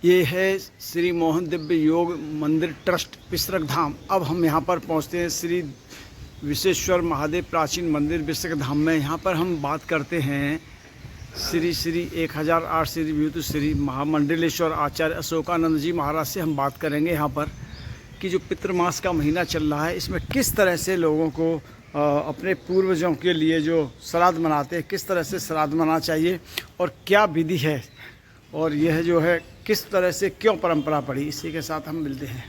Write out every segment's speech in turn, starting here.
ये है श्री मोहन दिव्य योग मंदिर ट्रस्ट पिसरक धाम। अब हम यहाँ पर पहुँचते हैं श्री विश्वेश्वर महादेव प्राचीन मंदिर पिसरक धाम में। यहाँ पर हम बात करते हैं श्री श्री 1008 श्री विभूति श्री महामंडलेश्वर आचार्य अशोकानंद जी महाराज से हम बात करेंगे यहाँ पर कि जो पितृमास का महीना चल रहा है इसमें किस तरह से लोगों को अपने पूर्वजों के लिए जो श्राद्ध मनाते हैं किस तरह से श्राद्ध मनाना चाहिए और क्या विधि है और यह जो है किस तरह से क्यों परंपरा पड़ी, इसी के साथ हम मिलते हैं।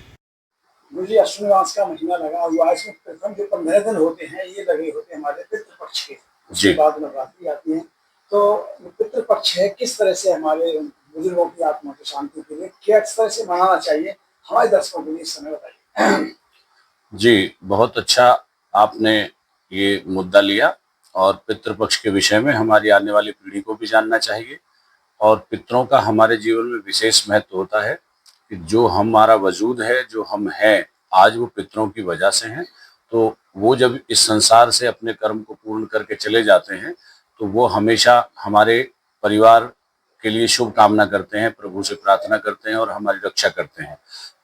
मुझे अश्विन मास का महीना लगा हुआ है। इसमें प्रथम जो 15 दिन होते हैं ये लगे होते हैं हमारे पितृपक्ष के। उसके बाद नवरात्रि आती है। तो पितृपक्ष है, किस तरह से हमारे बुजुर्गों की आत्मा की शांति के लिए किस तरह से मनाना चाहिए, हमारे दर्शकों के लिए इस समय बताइए। जी, बहुत अच्छा आपने ये मुद्दा लिया और पितृपक्ष के विषय में हमारी आने वाली पीढ़ी को भी जानना चाहिए। और पितरों का हमारे जीवन में विशेष महत्व होता है कि जो हमारा वजूद है, जो हम हैं आज, वो पितरों की वजह से हैं। तो वो जब इस संसार से अपने कर्म को पूर्ण करके चले जाते हैं तो वो हमेशा हमारे परिवार के लिए शुभ कामना करते हैं, प्रभु से प्रार्थना करते हैं और हमारी रक्षा करते हैं।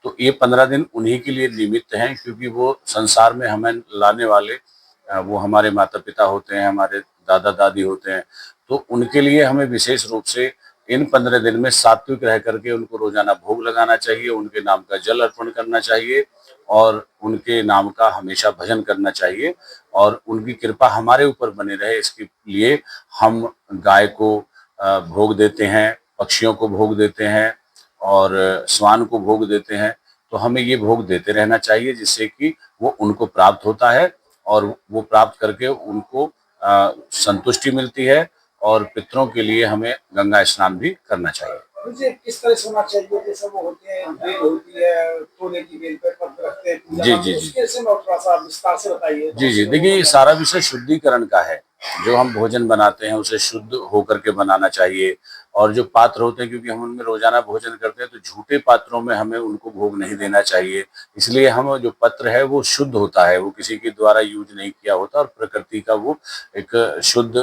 तो ये 15 दिन उन्हीं के लिए निमित्त हैं, क्योंकि वो संसार में हमें लाने वाले वो हमारे माता पिता होते हैं, हमारे दादा दादी होते हैं। तो उनके लिए हमें विशेष रूप से इन 15 दिन में सात्विक रह करके उनको रोजाना भोग लगाना चाहिए, उनके नाम का जल अर्पण करना चाहिए और उनके नाम का हमेशा भजन करना चाहिए और उनकी कृपा हमारे ऊपर बनी रहे, इसके लिए हम गाय को भोग देते हैं, पक्षियों को भोग देते हैं और श्वान को भोग देते हैं। तो हमें ये भोग देते रहना चाहिए जिससे कि वो उनको प्राप्त होता है और वो प्राप्त करके उनको संतुष्टि मिलती है। और पितरों के लिए हमें गंगा स्नान भी करना चाहिए। मुझे किस तरह से होना चाहिए, जैसे वो होते हैं बेल होती है, तोले की बेल पे पत्र रखते हैं, जी जी उसके से थोड़ा सा विस्तार से बताइए। जी जी देखिए, ये सारा विषय शुद्धिकरण का है। जो हम भोजन बनाते हैं उसे शुद्ध होकर के बनाना चाहिए और जो पात्र होते हैं, क्योंकि हम उनमें रोजाना भोजन करते हैं तो झूठे पात्रों में हमें उनको भोग नहीं देना चाहिए। इसलिए हम जो पत्र है वो शुद्ध होता है, वो किसी के द्वारा यूज नहीं किया होता और प्रकृति का वो एक शुद्ध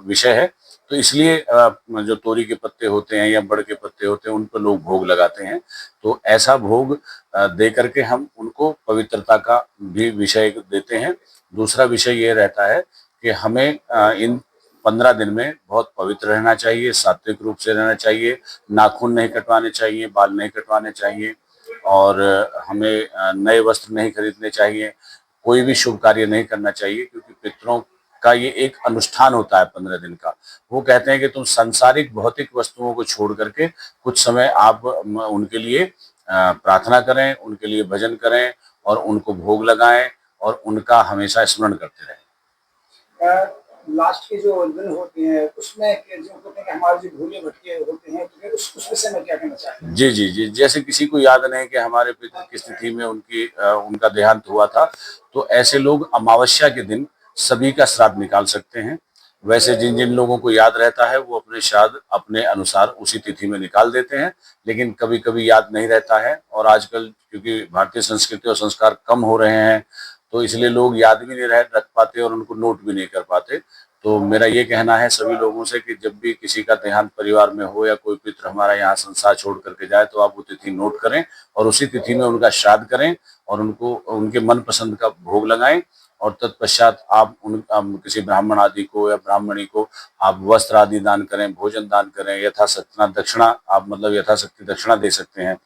विषय है। तो इसलिए जो तोरी के पत्ते होते हैं या बड़ के पत्ते होते हैं उन पर लोग भोग लगाते हैं। तो ऐसा भोग दे करके हम उनको पवित्रता का भी विषय देते हैं। दूसरा विषय ये रहता है कि हमें इन 15 दिन में बहुत पवित्र रहना चाहिए, सात्विक रूप से रहना चाहिए, नाखून नहीं कटवाने चाहिए, बाल नहीं कटवाने चाहिए और हमें नए वस्त्र नहीं खरीदने चाहिए, कोई भी शुभ कार्य नहीं करना चाहिए, क्योंकि पितरों का ये एक अनुष्ठान होता है 15 दिन का। वो कहते हैं कि तुम सांसारिक भौतिक वस्तुओं को छोड़ करके कुछ समय आप उनके लिए प्रार्थना करें, उनके लिए भजन करें और उनको भोग लगाएं और उनका हमेशा स्मरण करते रहें। लास्ट के जो दिन होते हैं उसमें जो होते हैं कि हमारे जो भूले भटके होते हैं, तो फिर उस विषय में क्या कहना चाहेंगे? जी जी जी जैसे किसी को याद नहीं कि हमारे पिता किस तिथि में उनका देहांत हुआ था, तो ऐसे लोग अमावस्या के दिन सभी का श्राद्ध निकाल सकते हैं। वैसे जिन जिन लोगों को याद रहता है वो अपने श्राद्ध अपने अनुसार उसी तिथि में निकाल देते हैं, लेकिन कभी कभी याद नहीं रहता है। और आजकल क्योंकि भारतीय संस्कृति और संस्कार कम हो रहे हैं तो इसलिए लोग याद भी नहीं रख पाते और उनको नोट भी नहीं कर पाते। तो मेरा ये कहना है सभी लोगों से कि जब भी किसी का देहांत परिवार में हो या कोई पितृ हमारा यहाँ संसार छोड़ करके जाए तो आप वो तिथि नोट करें और उसी तिथि में उनका श्राद्ध करें और उनको उनके मन पसंद का भोग लगाएं। और तत्पश्चात आप किसी ब्राह्मण आदि को या ब्राह्मणी को आप वस्त्र आदि दान करें, भोजन दान करें, यथाशक्ति दक्षिणा आप मतलब यथाशक्ति दक्षिणा दे सकते हैं।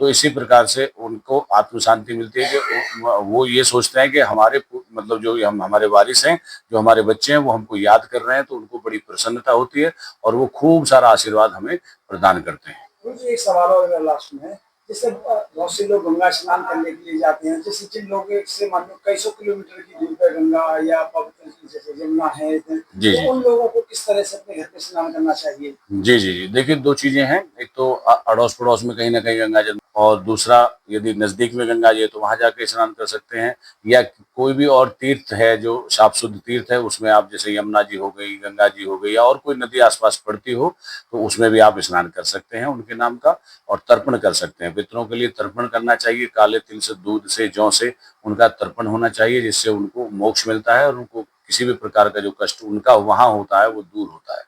तो इसी प्रकार से उनको आत्म शांति मिलती है कि वो ये सोचते हैं कि हमारे मतलब जो हम हमारे वारिस हैं, जो हमारे बच्चे हैं वो हमको याद कर रहे हैं, तो उनको बड़ी प्रसन्नता होती है और वो खूब सारा आशीर्वाद हमें प्रदान करते हैं। मुझे एक सवाल और लास्ट में, जैसे बहुत से लोग गंगा स्नान करने के लिए जाते हैं, जैसे जिन लोगों से मान लो कई सौ किलोमीटर की दूर पर गंगा या पवित्र जैसे यमुना है, तो उन लोगों को किस तरह से अपने घर पे स्नान करना चाहिए? जी जी जी देखिए, दो चीजें हैं। एक तो अड़ोस पड़ोस में कहीं ना कहीं गंगा जल, और दूसरा यदि नजदीक में गंगा जी है तो वहां जाके स्नान कर सकते हैं। या कोई भी और तीर्थ है जो साफ शुद्ध तीर्थ है, उसमें आप जैसे यमुना जी हो गई, गंगा जी हो गई या और कोई नदी आसपास पड़ती हो तो उसमें भी आप स्नान कर सकते हैं उनके नाम का और तर्पण कर सकते हैं। पितरों के लिए तर्पण करना चाहिए, काले तिल से, दूध से, जौ से उनका तर्पण होना चाहिए, जिससे उनको मोक्ष मिलता है और उनको किसी भी प्रकार का जो कष्ट उनका वहां होता है वो दूर होता है।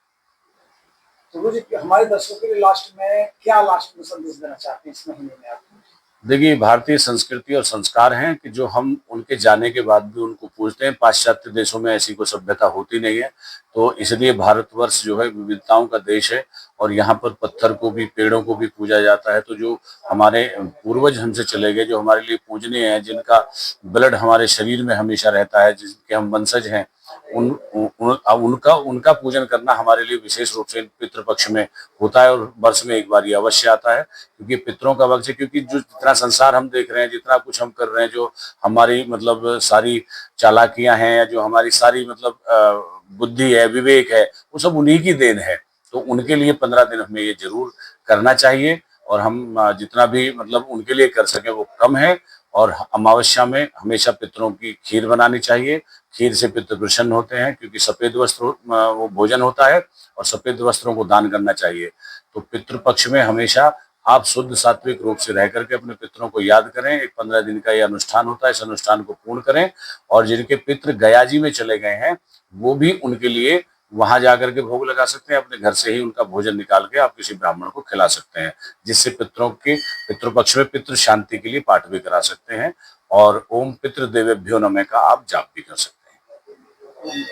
तो गुरु जी हमारे दर्शकों के लिए लास्ट में क्या लास्ट में संदेश देना चाहते हैं इस महीने में आप? देखिए, भारतीय संस्कृति और संस्कार हैं कि जो हम उनके जाने के बाद भी उनको पूजते हैं। पाश्चात्य देशों में ऐसी कोई सभ्यता होती नहीं है, तो इसलिए भारतवर्ष जो है विविधताओं का देश है और यहाँ पर पत्थर को भी, पेड़ों को भी पूजा जाता है। तो जो हमारे पूर्वज हमसे चले गए, जो हमारे लिए पूजनीय हैं, जिनका ब्लड हमारे शरीर में हमेशा रहता है, जिनके हम वंशज हैं, उनका पूजन करना हमारे लिए विशेष रूप से पितृपक्ष में होता है और वर्ष में एक बार ये अवश्य आता है, क्योंकि पितरों का वक्त है। क्योंकि जो जितना संसार हम देख रहे हैं, जितना कुछ हम कर रहे हैं, जो हमारी मतलब सारी चालाकियां हैं, या जो हमारी सारी मतलब बुद्धि है, विवेक है, वो सब उन्हीं की देन है। तो उनके लिए 15 दिन हमें ये जरूर करना चाहिए और हम जितना भी मतलब उनके लिए कर सके वो कम है। और अमावस्या में हमेशा पितरों की खीर बनानी चाहिए। खीर से पितर प्रसन्न होते हैं, क्योंकि सफेद वस्त्र वो भोजन होता है और सफेद वस्त्रों को दान करना चाहिए। तो पितृपक्ष में हमेशा आप शुद्ध सात्विक रूप से रह करके अपने पितरों को याद करें। एक 15 दिन का ये अनुष्ठान होता है, इस अनुष्ठान को पूर्ण करें। और जिनके पितृ गया जी में चले गए हैं, वो भी उनके लिए वहां जाकर के भोग लगा सकते हैं। अपने घर से ही उनका भोजन निकाल के आप किसी ब्राह्मण को खिला सकते हैं, जिससे पितृपक्ष में पितृ शांति के लिए पाठ भी करा सकते हैं। और ओम पितृदेवेभ्यो नमः का आप जाप भी कर सकते हैं।